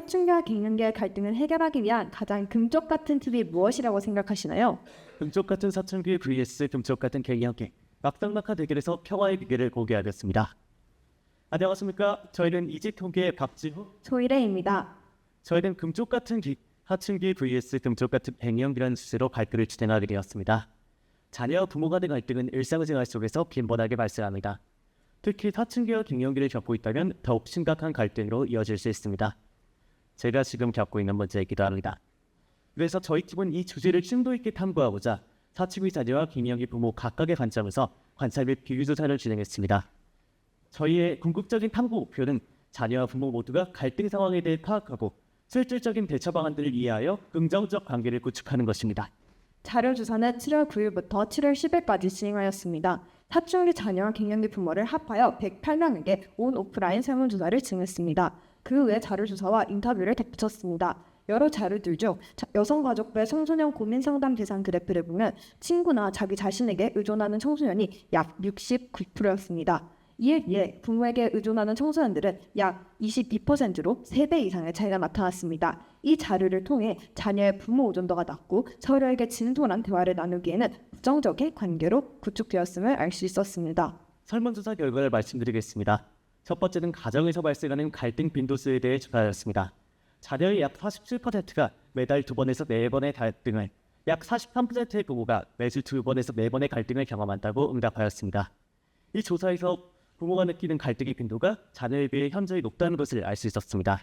사춘기와 갱년기의 갈등을 해결하기 위한 가장 금쪽 같은 팁이 무엇이라고 생각하시나요? 금쪽 같은 사춘기 vs 금쪽 같은 갱년기 막상막하 대결에서 평화의 비결을 공개하겠습니다. 안녕하십니까? 저희는 이직통계의 박지후, 조이레입니다. 저희는 금쪽 같은 사춘기 vs 금쪽 같은 갱년기라는 주제로 발표를 진행하게 되었습니다. 자녀와 부모 간의 갈등은 일상생활 속에서 빈번하게 발생합니다. 특히 사춘기와 갱년기를 겪고 있다면 더욱 심각한 갈등으로 이어질 수 있습니다. 제가 지금 겪고 있는 문제이기도 합니다. 그래서 저희 팀은 이 주제를 심도 있게 탐구하고자 사춘기 자녀와 갱년기 부모 각각의 관점에서 관찰 및 비교 조사를 진행했습니다. 저희의 궁극적인 탐구 목표는 자녀와 부모 모두가 갈등 상황에 대해 파악하고 실질적인 대처 방안들을 이해하여 긍정적 관계를 구축하는 것입니다. 자료조사는 7월 9일부터 7월 10일까지 진행하였습니다. 사춘기 자녀와 갱년기 부모를 합하여 108명에게 온 오프라인 설문조사를 진행했습니다. 그 외 자료조사와 인터뷰를 덧붙였습니다. 여러 자료들 중 여성가족부의 청소년 고민상담 대상 그래프를 보면 친구나 자기 자신에게 의존하는 청소년이 약 69%였습니다. 이에 비해 부모에게 의존하는 청소년들은 약 22%로 3배 이상의 차이가 나타났습니다. 이 자료를 통해 자녀의 부모 의존도가 낮고 서로에게 진솔한 대화를 나누기에는 부정적인 관계로 구축되었음을 알 수 있었습니다. 설문조사 결과를 말씀드리겠습니다. 첫 번째는 가정에서 발생하는 갈등 빈도수에 대해 조사하였습니다. 자녀의 약 47%가 매달 2번에서 4번의 갈등을, 약 43%의 부모가 매주 2번에서 4번의 갈등을 경험한다고 응답하였습니다. 이 조사에서 부모가 느끼는 갈등의 빈도가 자녀에 비해 현저히 높다는 것을 알 수 있었습니다.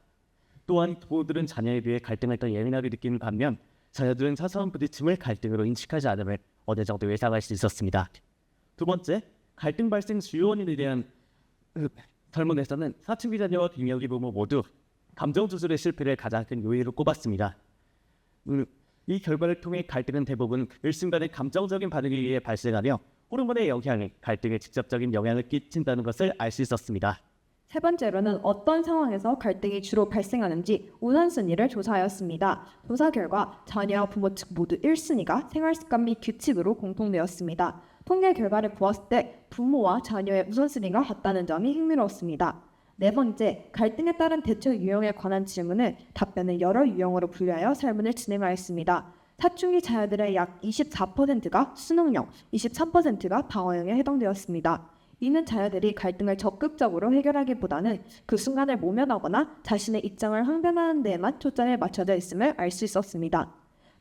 또한 부모들은 자녀에 비해 갈등을 더 예민하게 느끼는 반면 자녀들은 사소한 부딪힘을 갈등으로 인식하지 않음을 어느 정도 예상할 수 있었습니다. 두 번째, 갈등 발생 주요 원인에 대한 설문에서는 사춘기 자녀와 갱년기 부모 모두 감정 조절의 실패를 가장 큰 요인으로 꼽았습니다. 이 결과를 통해 갈등은 대부분 일순간의 감정적인 반응에 의해 발생하며 호르몬의 영향이 갈등에 직접적인 영향을 끼친다는 것을 알 수 있었습니다. 세 번째로는 어떤 상황에서 갈등이 주로 발생하는지 우선순위를 조사하였습니다. 조사 결과 자녀와 부모 측 모두 1순위가 생활습관 및 규칙으로 공통되었습니다. 통계 결과를 보았을 때 부모와 자녀의 우선순위가 같다는 점이 흥미로웠습니다. 네 번째, 갈등에 따른 대처 유형에 관한 질문을 답변을 여러 유형으로 분류하여 설문을 진행하였습니다. 사춘기 자녀들의 약 24%가 수능형, 23%가 방어형에 해당되었습니다. 이는 자녀들이 갈등을 적극적으로 해결하기보다는 그 순간을 모면하거나 자신의 입장을 항변하는 데에만 초점을 맞춰져 있음을 알 수 있었습니다.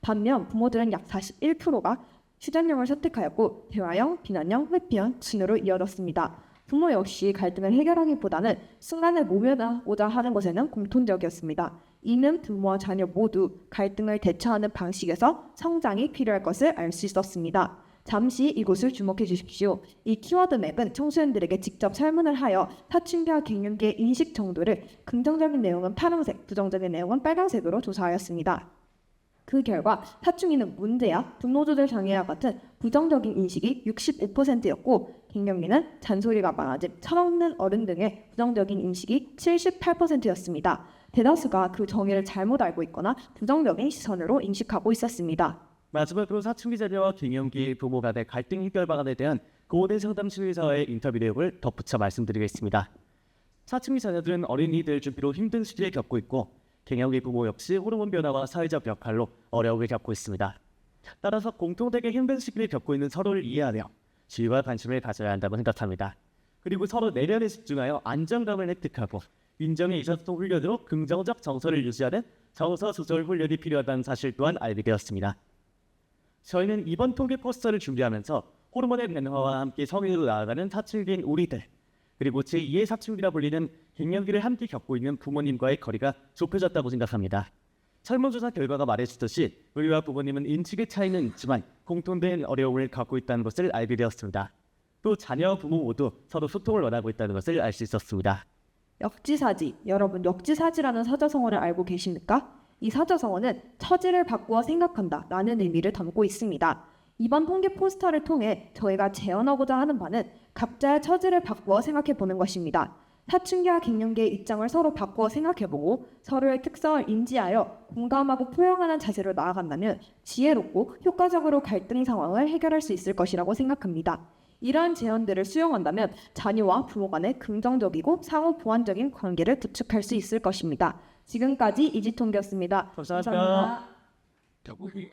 반면 부모들은 약 41%가 휴전형을 선택하였고 대화형, 비난형, 회피형 순으로 이어졌습니다. 부모 역시 갈등을 해결하기보다는 순간을 모면하고자 하는 것에는 공통적이었습니다. 이는 부모와 자녀 모두 갈등을 대처하는 방식에서 성장이 필요할 것을 알 수 있었습니다. 잠시 이곳을 주목해 주십시오. 이 키워드 맵은 청소년들에게 직접 설문을 하여 사춘기와 갱년기의 인식 정도를 긍정적인 내용은 파란색, 부정적인 내용은 빨간색으로 조사하였습니다. 그 결과 사춘기는 문제야, 분노조절 장애와 같은 부정적인 인식이 65%였고 갱년기는 잔소리가 많아짐, 철없는 어른 등의 부정적인 인식이 78%였습니다. 대다수가 그 정의를 잘못 알고 있거나 부정적인 시선으로 인식하고 있었습니다. 마지막으로 사춘기 자녀와 갱년기 부모 간의 갈등 해결 방안에 대한 고대 상담실의사와의 인터뷰 내용을 덧붙여 말씀드리겠습니다. 사춘기 자녀들은 어린이들 준비로 힘든 시기를 겪고 있고 갱년기 부모 역시 호르몬 변화와 사회적 역할로 어려움을 겪고 있습니다. 따라서 공통되게 힘든 시기를 겪고 있는 서로를 이해하며 지혜와 관심을 가져야 한다고 생각합니다. 그리고 서로 내면에 집중하여 안정감을 획득하고 인정의 의사소통 훈련으로 긍정적 정서를 유지하는 정서 조절 훈련이 필요하다는 사실 또한 알게 되었습니다. 저희는 이번 통계 포스터를 준비하면서 호르몬의 변화와 함께 성인으로 나아가는 사춘기인 우리들, 그리고 제2의 사춘기라 불리는 갱년기를 함께 겪고 있는 부모님과의 거리가 좁혀졌다고 생각합니다. 설문조사 결과가 말해주듯이 우리와 부모님은 인식의 차이는 있지만 공통된 어려움을 갖고 있다는 것을 알게 되었습니다. 또 자녀와 부모 모두 서로 소통을 원하고 있다는 것을 알 수 있었습니다. 역지사지, 여러분 역지사지라는 사자성어를 알고 계십니까? 이 사자성어는 처지를 바꾸어 생각한다 라는 의미를 담고 있습니다. 이번 통계 포스터를 통해 저희가 재현하고자 하는 바는 각자의 처지를 바꾸어 생각해보는 것입니다. 사춘기와 갱년기의 입장을 서로 바꾸어 생각해보고 서로의 특성을 인지하여 공감하고 포용하는 자세로 나아간다면 지혜롭고 효과적으로 갈등 상황을 해결할 수 있을 것이라고 생각합니다. 이러한 제언들을 수용한다면 자녀와 부모 간의 긍정적이고 상호 보완적인 관계를 구축할 수 있을 것입니다. 지금까지 이지통계였습니다. 감사합니다. 더블